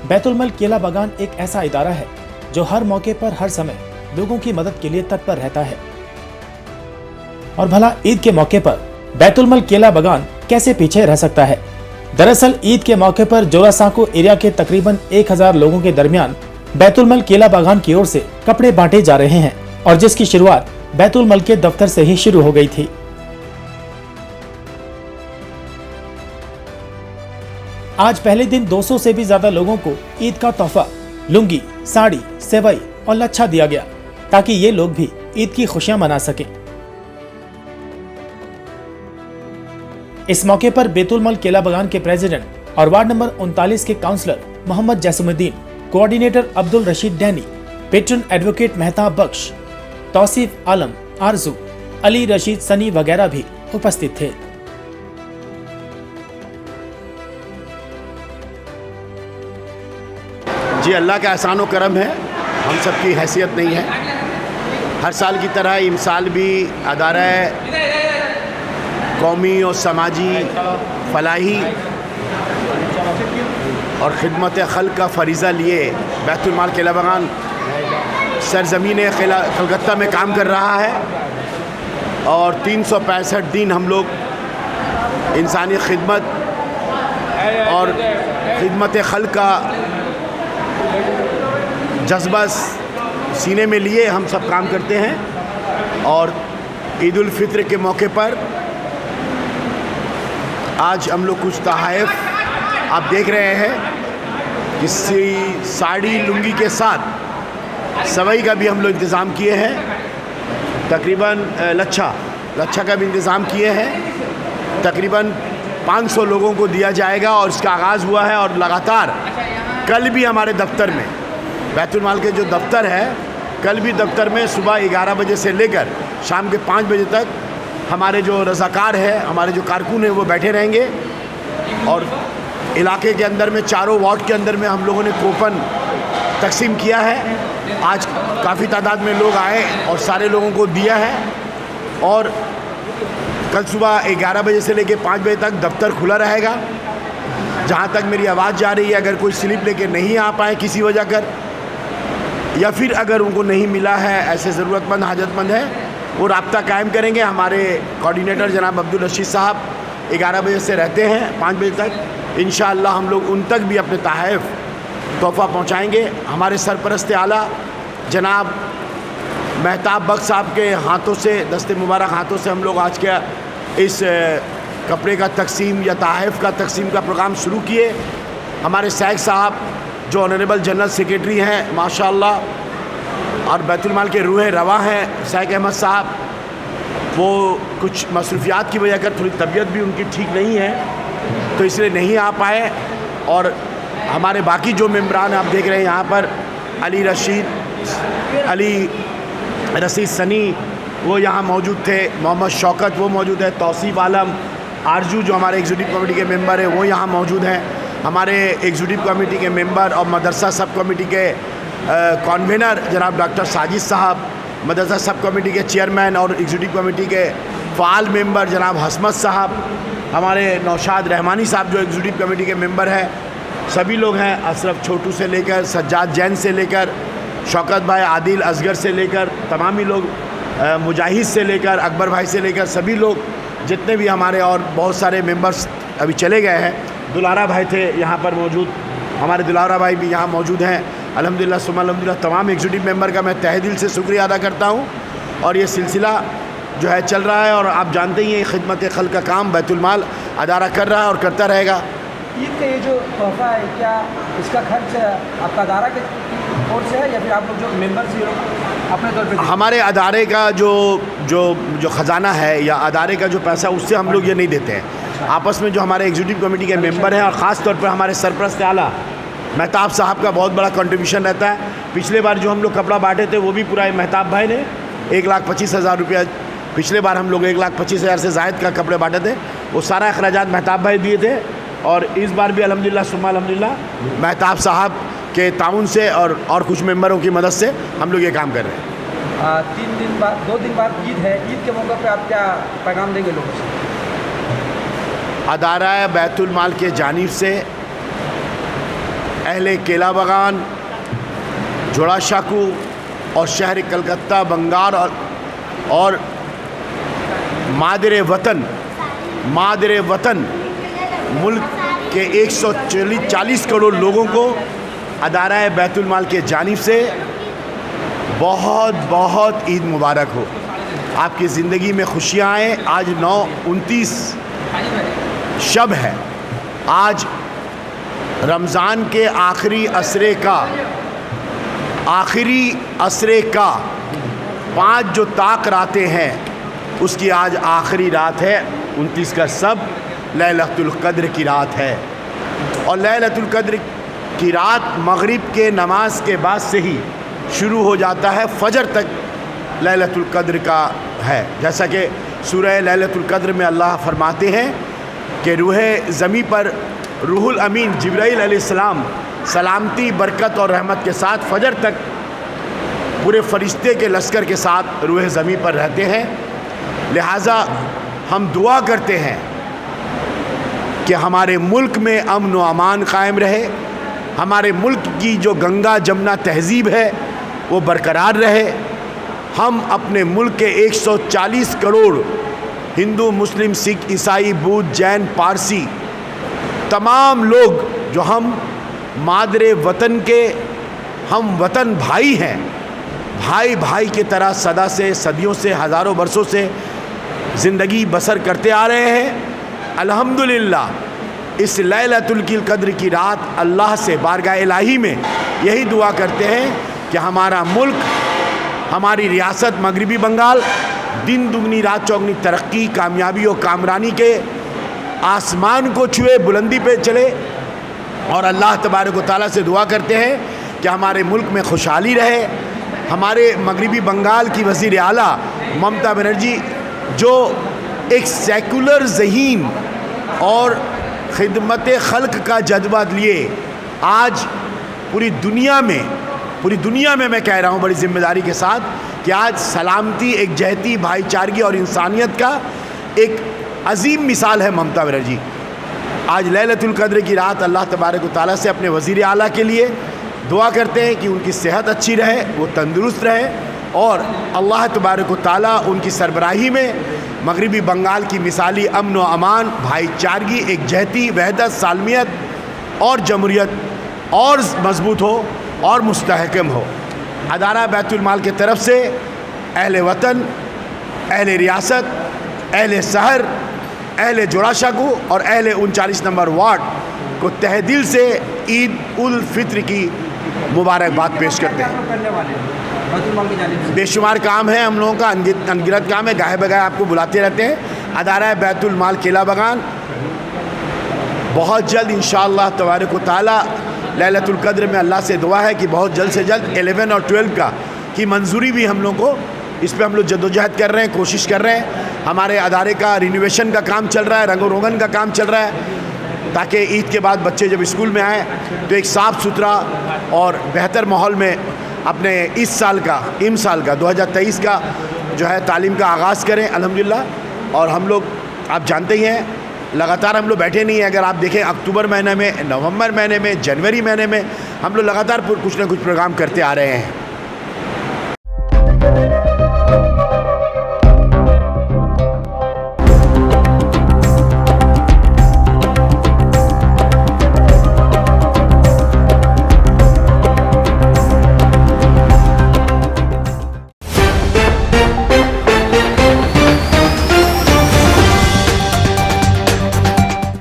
बैतुल-मल केला बागान एक ऐसा इदारा है जो हर मौके पर हर समय लोगों की मदद के लिए तत्पर रहता है। और भला ईद के मौके पर बैतुल-मल केला बागान कैसे पीछे रह सकता है। दरअसल ईद के मौके पर जोरासांको एरिया के तकरीबन 1000 लोगों के दरमियान बैतुल-मल केला बागान की ओर से कपड़े बांटे जा रहे हैं और जिसकी शुरुआत बैतुल-मल के दफ्तर से ही शुरू हो गई थी। आज पहले दिन 200 से भी ज्यादा लोगों को ईद का तोहफा लुंगी, साड़ी, सेवई और लच्छा दिया गया ताकि ये लोग भी ईद की खुशियां मना सकें। इस मौके पर बैतुल-मल केला बागान के प्रेसिडेंट और वार्ड नंबर 39 के councillor Mohammad Jaisumuddin, coordinator Abdul Rashid Danny, patron advocate Mehtab Bakhsh, Tausif Alam, Arzoo, Ali Rashid Sunny वगैरह भी उपस्थित थे। जी, अल्लाह का एहसान व करम है, हम सब की हैसियत नहीं है। हर साल की तरह इस साल भी अदारा कौमी और समाजी फलाही और खिदमत खल्क का फरीज़ा लिए बैतुल-माल केला बागान सरज़मीन कलकत्ता में काम कर रहा है और 365 दिन हम लोग इंसानी खिदमत और खिदमत खल्क का जज्बा सीने में लिए हम सब काम करते हैं। और ईद उल फित्र के मौके पर आज हम लोग कुछ तोहफ़े आप देख रहे हैं, किसी साड़ी लुंगी के साथ सवई का भी हम लोग इंतज़ाम किए हैं। तकरीबन लच्छा का भी इंतज़ाम किए हैं। तकरीबन 500 लोगों को दिया जाएगा और इसका आगाज़ हुआ है और लगातार कल भी हमारे दफ्तर में बैतुल-माल के जो दफ्तर है, कल भी दफ्तर में सुबह 11 बजे से लेकर शाम के 5 बजे तक हमारे जो रज़ाकार है, हमारे जो कारकुन हैं वो बैठे रहेंगे। और इलाके के अंदर में चारों वार्ड के अंदर में हम लोगों ने कूपन तकसीम किया है। आज काफ़ी तादाद में लोग आए और सारे लोगों को दिया है। और कल सुबह 11 बजे से लेकर 5 बजे तक दफ्तर खुला रहेगा। जहाँ तक मेरी आवाज़ जा रही है, अगर कोई स्लिप लेके नहीं आ पाए किसी वजह कर, या फिर अगर उनको नहीं मिला है, ऐसे ज़रूरतमंद हाजतमंद है, वो रब्ता कायम करेंगे। हमारे कोऑर्डिनेटर जनाब अब्दुल रशीद साहब 11 बजे से रहते हैं 5 बजे तक। इंशाअल्लाह हम लोग उन तक भी अपने तोहफ़ा पहुंचाएंगे। हमारे सरपरस्त आला जनाब मेहताब बख्श साहब के हाथों से, दस्ते मुबारक हाथों से हम लोग आज के इस कपड़े का तकसीम या तोहफ़े का तकसीम का प्रोग्राम शुरू किए। हमारे सैयद साहब जो ऑनरेबल जनरल सेक्रेटरी हैं माशाअल्लाह और बैतुल-माल के रूह रवा हैं, सैयद अहमद साहब, वो कुछ मसरूफियात की वजह कर थोड़ी तबीयत भी उनकी ठीक नहीं है तो इसलिए नहीं आ पाए। और हमारे बाकी जो मेम्बरान आप देख रहे हैं यहाँ पर, अली रशीद सनी वो यहाँ मौजूद थे, मोहम्मद शौकत वो मौजूद है, तौसीफ आलम, आरजू जो हमारे एग्जीक्यूटिव कमेटी के मेंबर हैं वो यहाँ मौजूद हैं। हमारे एग्जीक्यूटिव कमेटी के मेंबर और मदरसा सब कमेटी के कन्वीनर जनाब डॉक्टर साजिद साहब, मदरसा सब कमेटी के चेयरमैन और एग्जीक्यूटिव कमेटी के फ़ाल मेंबर जनाब हसमत साहब, हमारे नौशाद रहमानी साहब जो एग्जीक्यूटिव कमेटी के मेंबर हैं, सभी लोग हैं। अशरफ छोटू से लेकर सज्जाद जैन से लेकर शौकत भाई, आदिल असगर से लेकर तमामी लोग, मुजाहिद से लेकर अकबर भाई से लेकर सभी लोग जितने भी हमारे, और बहुत सारे मेंबर्स अभी चले गए हैं। दुलारा भाई थे यहाँ पर मौजूद, हमारे दुलारा भाई भी यहाँ मौजूद हैं। अल्हम्दुलिल्लाह सुम्मा अल्हम्दुलिल्लाह तमाम एग्जीक्यूटिव मेंबर का मैं तहे दिल से शुक्रिया अदा करता हूँ। और ये सिलसिला जो है चल रहा है और आप जानते ही हैं खिदमत खल्क का काम बैतुल-माल अदारा कर रहा है और करता रहेगा। ईद का ये जो तोहफ़ा है, क्या इसका खर्च आपका अदारा के ओर से है या फिर आप लोग जो मेंबर्स अपने तौर पे? हमारे अदारे का जो ख़जाना है या अदारे का जो पैसा, उससे हम लोग ये नहीं देते हैं। आपस में जो हमारे एग्जीक्यूटिव कमेटी के मेंबर हैं और ख़ास तौर पर हमारे सरपरस्त आला मेहताब साहब का बहुत बड़ा कंट्रीब्यूशन रहता है। पिछले बार जो हम लोग कपड़ा बांटे थे वो भी पूरा मेहताब भाई ने 1,25,000 रुपया, पिछले बार हम लोग 1,25,000 से ज़ायद का कपड़े बांटे थे, वो सारा अखराजात मेहताब भाई दिए थे। और इस बार भी अल्हम्दुलिल्लाह सुम्मा अल्हम्दुलिल्लाह मेहताब साहब के ताउन से और कुछ मेंबरों की मदद से हम लोग ये काम कर रहे हैं। 2 दिन बाद ईद है, ईद के मौके पे आप क्या पैगाम देंगे लोगों से? अदारा बैतुल-माल के जानिब से अहले केला बगान, जोड़ाशाकू और शहर कलकत्ता, बंगाल और मादरे वतन मुल्क के 140 करोड़ लोगों को अदारा बैतुल माल के जानिब से बहुत बहुत ईद मुबारक हो। आपकी ज़िंदगी में खुशियाँ आए। आज 29 शब है। आज रमज़ान के आखिरी असरे का 5 जो ताक रातें हैं उसकी आज आखिरी रात है। 29 का सब लैलतुल क़द्र की रात है और लैलतुल क़द्र की रात मगरिब के नमाज के बाद से ही शुरू हो जाता है, फजर तक लैलतुल क़द्र का है। जैसा कि सूरह लैलतुल क़द्र में अल्लाह फरमाते हैं कि रूह ज़मी पर रूहुल अमीन जिब्राईल अलैहिस्सलाम सलामती, बरकत और रहमत के साथ फजर तक पूरे फरिश्ते के लश्कर के साथ रूह ज़मी पर रहते हैं। लिहाजा हम दुआ करते हैं कि हमारे मुल्क में अमन व अमान कायम रहे, हमारे मुल्क की जो गंगा जमुना तहज़ीब है वो बरकरार रहे। हम अपने मुल्क के 140 करोड़ हिंदू, मुस्लिम, सिख, ईसाई, बौद्ध, जैन, पारसी तमाम लोग जो हम मादरे वतन के हम वतन भाई हैं, भाई भाई की तरह सदा से, सदियों से, हज़ारों बरसों से ज़िंदगी बसर करते आ रहे हैं। अल्हम्दुलिल्लाह इस लैलतुल क़द्र की रात अल्लाह से बारगाह इलाही में यही दुआ करते हैं कि हमारा मुल्क, हमारी रियासत मगरिबी बंगाल दिन दुगनी रात चौगनी तरक्की, कामयाबी और कामरानी के आसमान को छुए, बुलंदी पे चले। और अल्लाह तबारक व तआला से दुआ करते हैं कि हमारे मुल्क में खुशहाली रहे। हमारे मगरिबी बंगाल की वज़ीर आला ममता बनर्जी जो एक सेकुलर ज़हीन और खिदमत खल्क का जज्बा लिए आज पूरी दुनिया में मैं कह रहा हूँ बड़ी ज़िम्मेदारी के साथ कि आज सलामती, एकजहती, भाईचारगी और इंसानियत का एक अजीम मिसाल है ममता बनर्जी। आज लैलतुल क़द्र की रात अल्लाह तबारक व तआला से अपने वज़ीर आला के लिए दुआ करते हैं कि उनकी सेहत अच्छी रहे, वो तंदुरुस्त रहे और अल्लाह तबारक व तआला उनकी सरबराही में मगरिबी बंगाल की मिसाली अमन व अमान, भाईचारगी, एकजहती, वहदत, सालमियत और जमहूरियत और मजबूत हो और मुस्तहकम हो। अदारा बैतुल माल के तरफ से अहले वतन, अहले रियासत, अहले शहर, अहले जोड़ाशाकू और अहले 39 नंबर वार्ड को तहे दिल से ईद उल फित्र की मुबारकबाद पेश करते हैं। बेशुमार काम है हम लोगों का, अनगिनत काम है, गाहे बगाहे आपको बुलाते रहते हैं। अदारा बैतुल माल केला बगान बहुत जल्द इंशाअल्लाह तबारक व तआला लैलतुल क़द्र में अल्लाह से दुआ है कि बहुत जल्द से जल्द 11 और 12 की मंजूरी भी हम लोग को, इस पर हम लोग जद्दोजहद कर रहे हैं, कोशिश कर रहे हैं। हमारे अदारे का रिनोवेशन का काम चल रहा है, रंगो रोगन का काम चल रहा है ताकि ईद के बाद बच्चे जब स्कूल में आएँ तो एक साफ़ सुथरा और बेहतर माहौल में अपने इस साल का 2023 का जो है तालीम का आगाज़ करें अल्हम्दुलिल्लाह। और हम लोग आप जानते ही हैं लगातार हम लोग बैठे नहीं हैं। अगर आप देखें अक्टूबर महीने में, नवंबर महीने में, जनवरी महीने में हम लोग लगातार कुछ ना कुछ प्रोग्राम करते आ रहे हैं।